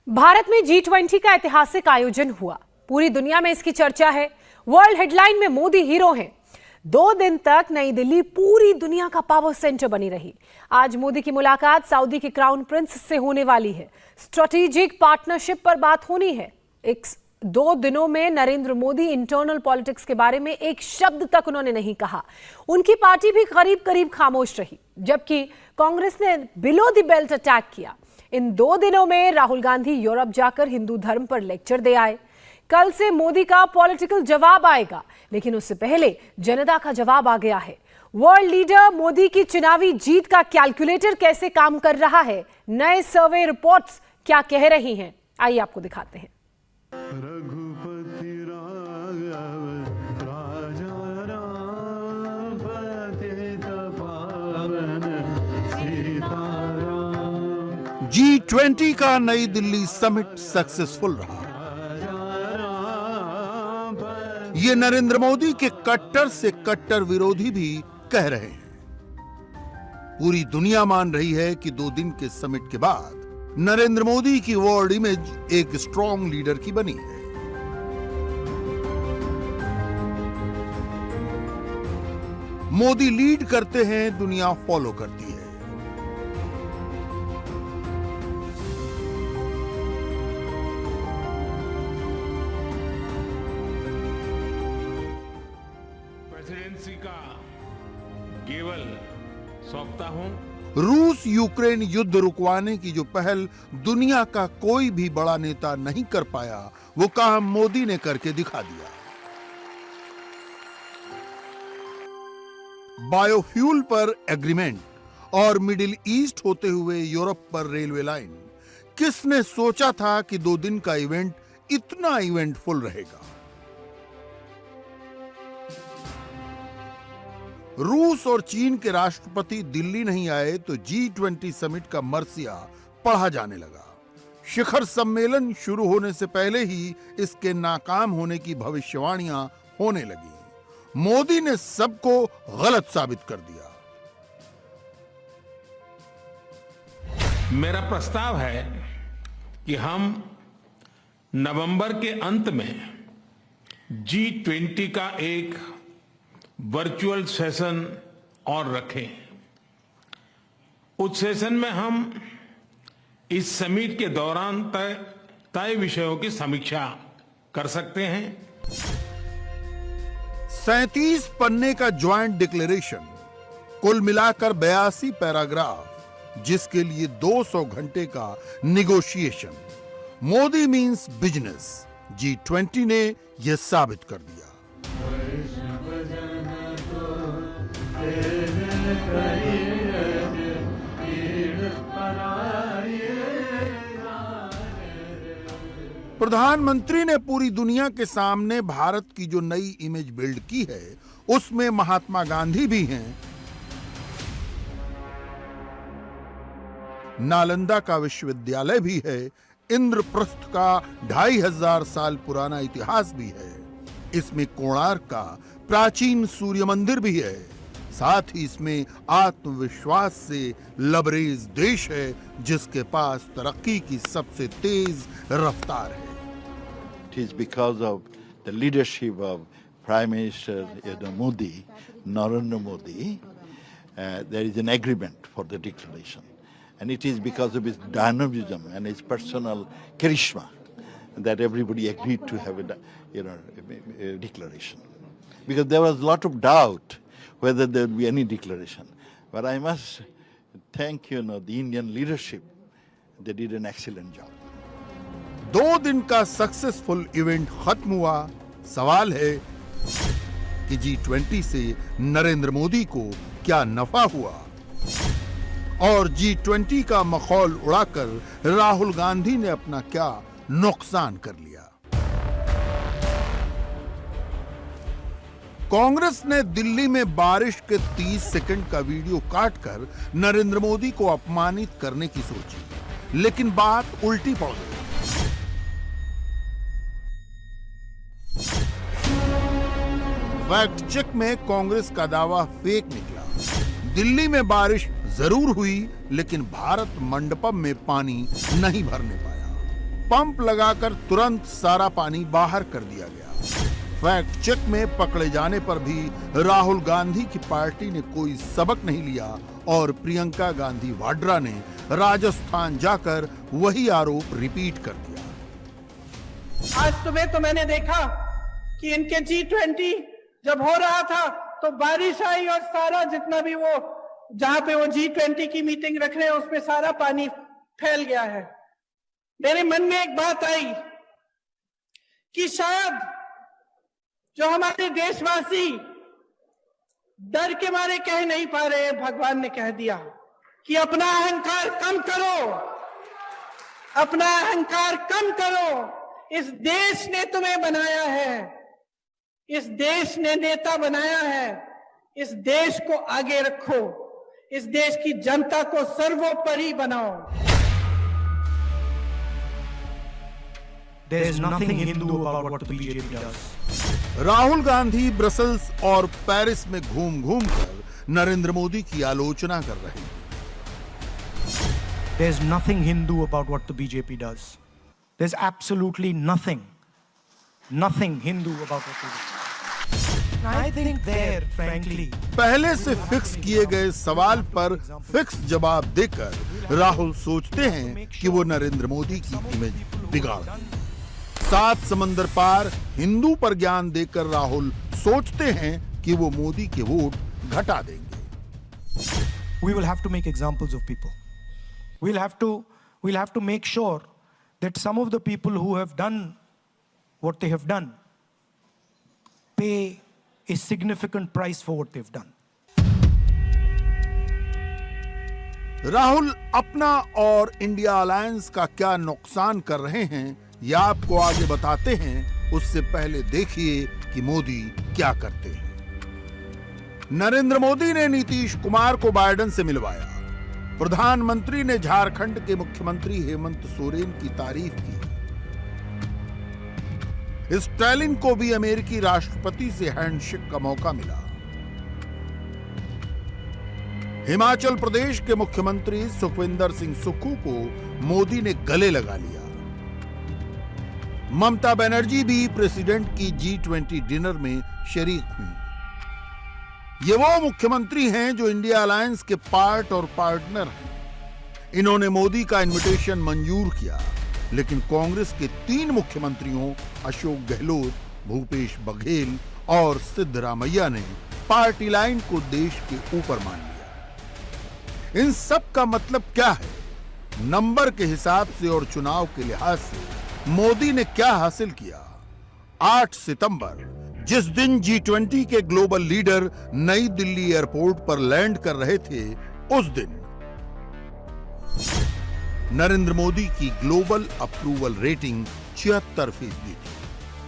भारत में G20 का ऐतिहासिक आयोजन हुआ। पूरी दुनिया में इसकी चर्चा है। वर्ल्ड हेडलाइन में मोदी हीरो हैं। 2 दिन तक नई दिल्ली पूरी दुनिया का पावर सेंटर बनी रही। आज मोदी की मुलाकात सऊदी के क्राउन प्रिंस से होने वाली है। स्ट्रेटेजिक पार्टनरशिप पर बात होनी है। 2 दिनों में नरेंद्र मोदी इंटरनल पॉलिटिक्स के बारे में एक शब्द तक उन्होंने नहीं कहा। उनकी पार्टी भी करीब करीब खामोश रही, जबकि कांग्रेस ने बिलो द बेल्ट अटैक किया। इन 2 दिनों में राहुल गांधी यूरोप जाकर हिंदू धर्म पर लेक्चर दे आए। कल से मोदी का पॉलिटिकल जवाब आएगा, लेकिन उससे पहले जनता का जवाब आ गया है। वर्ल्ड लीडर मोदी की चुनावी जीत का कैलकुलेटर कैसे काम कर रहा है, नए सर्वे रिपोर्ट्स क्या कह रही हैं, आइए आपको दिखाते हैं। रघुपति राघव राजा राम पतित पावन सीताराम। G20 का नई दिल्ली समिट सक्सेसफुल रहा। ये नरेंद्र मोदी के कट्टर से कट्टर विरोधी भी कह रहे हैं। पूरी दुनिया मान रही है कि 2 दिन के समिट के बाद नरेंद्र मोदी की वर्ल्ड इमेज एक स्ट्रॉन्ग लीडर की बनी है। मोदी लीड करते हैं, दुनिया फॉलो करती है। प्रेसिडेंसी का केवल सौंपता हूं। रूस यूक्रेन युद्ध रुकवाने की जो पहल दुनिया का कोई भी बड़ा नेता नहीं कर पाया, वो काम मोदी ने करके दिखा दिया। बायोफ्यूल पर एग्रीमेंट और मिडिल ईस्ट होते हुए यूरोप पर रेलवे लाइन। किसने सोचा था कि 2 दिन का इवेंट इतना इवेंटफुल रहेगा। रूस और चीन के राष्ट्रपति दिल्ली नहीं आए तो G20 समिट का मरसिया पढ़ा जाने लगा। शिखर सम्मेलन शुरू होने से पहले ही इसके नाकाम होने की भविष्यवाणियां होने लगी। मोदी ने सबको गलत साबित कर दिया। मेरा प्रस्ताव है कि हम नवंबर के अंत में G20 का एक वर्चुअल सेशन और रखें। उस सेशन में हम इस समिट के दौरान तय विषयों की समीक्षा कर सकते हैं। 37 पन्ने का ज्वाइंट डिक्लेरेशन, कुल मिलाकर 82 पैराग्राफ, जिसके लिए 200 घंटे का negotiation. Modi means business. G20 ने यह साबित कर दिया। प्रधानमंत्री ने पूरी दुनिया के सामने भारत की जो नई इमेज बिल्ड की है, उसमें महात्मा गांधी भी हैं, नालंदा का विश्वविद्यालय भी है, इंद्रप्रस्थ का 2500 साल पुराना इतिहास भी है, इसमें कोणार्क का प्राचीन सूर्य मंदिर भी है, साथ ही इसमें आत्मविश्वास से लबरेज देश है जिसके पास तरक्की की सबसे तेज रफ्तार है। It is because of the leadership of Prime Minister Modi, Narendra Modi, there is an agreement for the declaration. And it is because of his dynamism and his personal charisma that everybody agreed to have a declaration. Because there was a lot of doubt whether there would be any declaration. But I must thank the Indian leadership. They did an excellent job. 2 दिन का successful event खत्म हुआ। सवाल है कि G20 से नरेंद्र मोदी को क्या नफा हुआ और G20 का मखौल उड़ाकर राहुल गांधी ने अपना क्या नुकसान कर लिया। कांग्रेस ने दिल्ली में बारिश के 30 सेकंड का वीडियो काटकर नरेंद्र मोदी को अपमानित करने की सोची, लेकिन बात उल्टी पड़ गई। फैक्ट चेक में कांग्रेस का दावा फेक निकला। दिल्ली में बारिश जरूर हुई, लेकिन भारत मंडपम में पानी नहीं भरने पाया। पंप लगाकर तुरंत सारा पानी बाहर कर दिया गया। फैक्ट चेक में पकड़े जाने पर भी राहुल गांधी की पार्टी ने कोई सबक नहीं लिया और प्रियंका गांधी वाड्रा ने राजस्थान जाकर वही आरोप रिपीट कर दिया। आज सुबह तो मैंने देखा कि इनके G20 जब हो रहा था तो बारिश आई और सारा जितना भी वो जहां पे वो G20 की मीटिंग रख रहे हैं उसमें सारा पानी फैल गया है। मेरे मन में एक बात आई कि शायद जो हमारे देशवासी डर के मारे कह नहीं पा रहे हैं, भगवान ने कह दिया कि अपना अहंकार कम करो, अपना अहंकार कम करो। इस देश ने तुम्हें बनाया है, इस देश ने नेता बनाया है, इस देश को आगे रखो, इस देश की जनता को सर्वोपरि बनाओ। There is nothing Hindu about what the BJP does. Rahul Gandhi Brussels और पेरिस में घूम घूम कर नरेंद्र मोदी की आलोचना कर रहे हैं। There's nothing Hindu about what the BJP does. There's absolutely nothing Hindu about what they do. I think there, frankly, पहले से फिक्स किए गए सवाल पर फिक्स जवाब देकर राहुल सोचते हैं कि वो नरेंद्र मोदी की इमेज बिगाड़ दें। 7 समंदर पार हिंदू पर ज्ञान देकर राहुल सोचते हैं कि वो मोदी के वोट घटा देंगे। we will have to make examples of people. We'll have to make sure that some of the people who have done what they have done pay a significant price for what they've done. Rahul अपना और India alliance का क्या नुकसान कर रहे हैं या आपको आगे बताते हैं, उससे पहले देखिए कि मोदी क्या करते हैं। नरेंद्र मोदी ने नीतीश कुमार को बाइडेन से मिलवाया। प्रधानमंत्री ने झारखंड के मुख्यमंत्री हेमंत सोरेन की तारीफ की। स्टालिन को भी अमेरिकी राष्ट्रपति से हैंडशेक का मौका मिला। हिमाचल प्रदेश के मुख्यमंत्री सुखविंदर सिंह सुक्खू को मोदी ने गले लगा लिया। ममता बनर्जी भी प्रेसिडेंट की G20 डिनर में शरीक हुई। ये वो मुख्यमंत्री हैं जो इंडिया अलायंस के पार्ट और पार्टनर हैं। इन्होंने मोदी का इनविटेशन मंजूर किया, लेकिन कांग्रेस के 3 मुख्यमंत्रियों अशोक गहलोत, भूपेश बघेल और सिद्धरामैया ने पार्टी लाइन को देश के ऊपर मान लिया। इन सब का मतलब क्या है? नंबर के हिसाब से और चुनाव के लिहाज से मोदी ने क्या हासिल किया? 8 सितंबर, जिस दिन G20 के ग्लोबल लीडर नई दिल्ली एयरपोर्ट पर लैंड कर रहे थे, उस दिन नरेंद्र मोदी की ग्लोबल अप्रूवल रेटिंग 76% थी।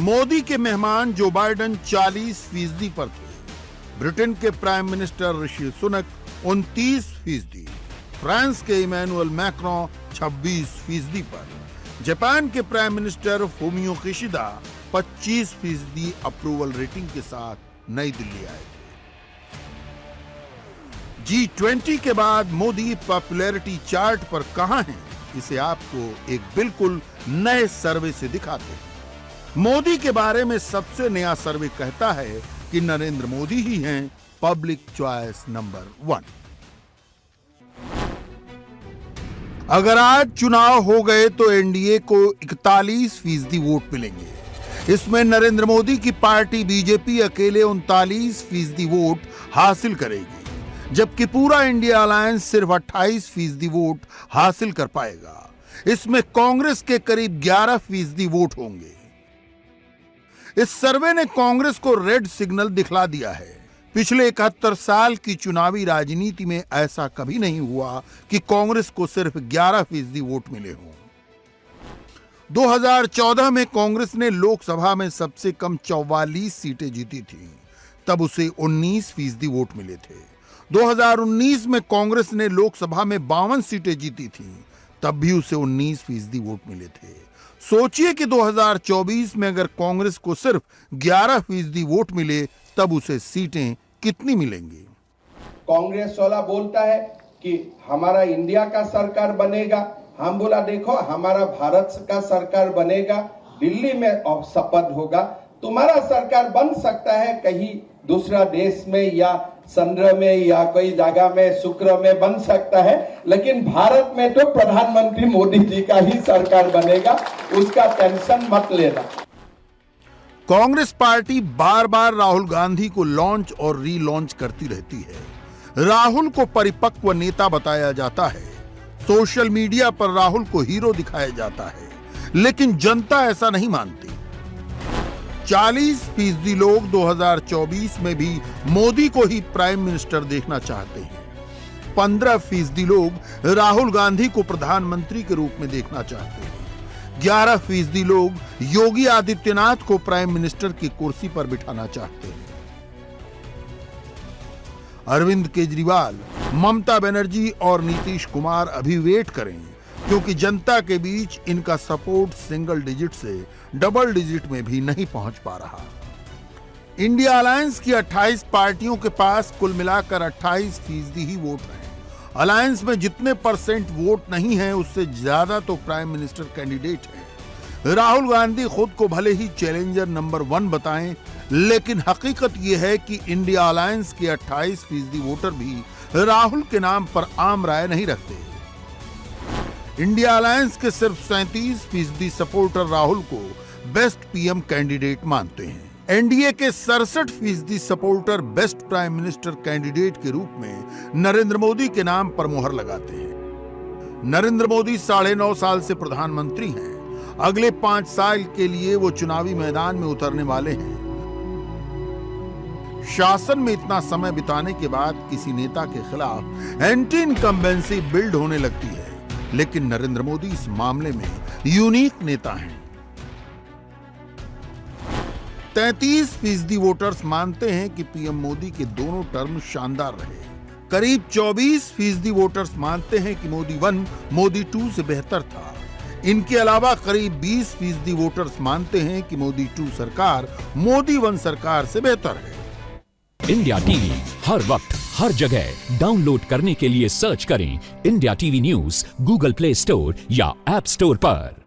मोदी के मेहमान जो बाइडेन 40% पर थे। ब्रिटेन के prime minister Rishi Sunak 29%, France के इमैनुअल मैक्रों 26% पर, जापान के prime minister Fumio Kishida 25% approval rating के साथ नई दिल्ली आए थे। G20 के बाद मोदी पॉपुलैरिटी चार्ट पर कहां हैं, इसे आपको एक बिल्कुल नए सर्वे से दिखाते हैं। मोदी के बारे में सबसे नया सर्वे कहता है कि नरेंद्र मोदी ही हैं पब्लिक चॉइस नंबर 1। अगर आज चुनाव हो गए तो एनडीए को 41% वोट मिलेंगे। इसमें नरेंद्र मोदी की पार्टी बीजेपी अकेले 39% वोट हासिल करेगी, जबकि पूरा इंडिया अलायंस सिर्फ 28% वोट हासिल कर पाएगा। इसमें कांग्रेस के करीब 11% वोट होंगे। इस सर्वे ने कांग्रेस को रेड सिग्नल दिखला दिया है। पिछले 71 साल की चुनावी राजनीति में ऐसा कभी नहीं हुआ कि कांग्रेस को सिर्फ 11% वोट मिले हों। 2014 में कांग्रेस ने लोकसभा में सबसे कम 44 सीटें जीती थी, तब उसे 19% वोट मिले थे। 2019 में कांग्रेस ने लोकसभा में 52 सीटें जीती थी, तब भी उसे 19% वोट मिले थे। सोचिए कि 2024 में अगर कांग्रेस को सिर्फ 11% वोट मिले, तब उसे सीटें कितनी मिलेंगी? कांग्रेस वाला बोलता है कि हमारा इंडिया का सरकार बनेगा, हम बोला देखो हमारा भारत का सरकार बनेगा, दिल्ली में शपथ होगा, तुम्हारा सरकार बन सकता है कहीं दूसरा देश में या चंद्र में या कोई जगह में शुक्र में बन सकता है, लेकिन भारत में तो प्रधानमंत्री मोदी जी का ही सरकार बनेगा, उसका टेंशन मत लेना। कांग्रेस पार्टी बार बार राहुल गांधी को लॉन्च और रीलॉन्च करती रहती है। राहुल को परिपक्व नेता बताया जाता है, सोशल मीडिया पर राहुल को हीरो दिखाया जाता है, लेकिन जनता ऐसा नहीं मानती। 40% लोग 2024 में भी मोदी को ही प्राइम मिनिस्टर देखना चाहते हैं। 15% लोग राहुल गांधी को प्रधानमंत्री के रूप में देखना चाहते हैं। 11% लोग योगी आदित्यनाथ को प्राइम मिनिस्टर की कुर्सी पर बिठाना चाहते हैं। अरविंद केजरीवाल, ममता बनर्जी और नीतीश कुमार अभी वेट करें, क्योंकि जनता के बीच इनका सपोर्ट सिंगल डिजिट से डबल डिजिट में भी नहीं पहुंच पा रहा। इंडिया अलायंस की 28 पार्टियों के पास कुल मिलाकर 28% ही वोट हैं। अलायंस में जितने परसेंट वोट नहीं है, उससे ज्यादा तो प्राइम मिनिस्टर कैंडिडेट है। राहुल गांधी खुद को भले ही चैलेंजर नंबर 1 बताएं, लेकिन हकीकत यह है कि इंडिया अलायंस के 28% वोटर भी राहुल के नाम पर आम राय नहीं रखते। इंडिया अलायंस के सिर्फ 37% सपोर्टर राहुल को बेस्ट पीएम कैंडिडेट मानते हैं। एनडीए के 67% supporter best prime minister candidate के रूप में नरेंद्र मोदी के नाम पर मुहर लगाते हैं। नरेंद्र मोदी 9.5 साल से प्रधानमंत्री हैं। अगले 5 साल के लिए वो चुनावी मैदान में उतरने वाले हैं। शासन में इतना समय बिताने के बाद किसी नेता के खिलाफ एंटी इनकम्बेंसी बिल्ड होने लगती है, लेकिन नरेंद्र मोदी इस मामले में यूनिक नेता हैं। 33% वोटर्स मानते हैं कि पीएम मोदी के दोनों टर्म शानदार रहे। करीब 24% वोटर्स मानते हैं कि मोदी 1 मोदी 2 से बेहतर था। इनके अलावा करीब 20% वोटर्स मानते हैं कि मोदी 2 सरकार मोदी 1 सरकार से बेहतर है। इंडिया टीवी हर वक्त हर जगह डाउनलोड करने के लिए सर्च करें India TV news Google play store या ऐप स्टोर पर।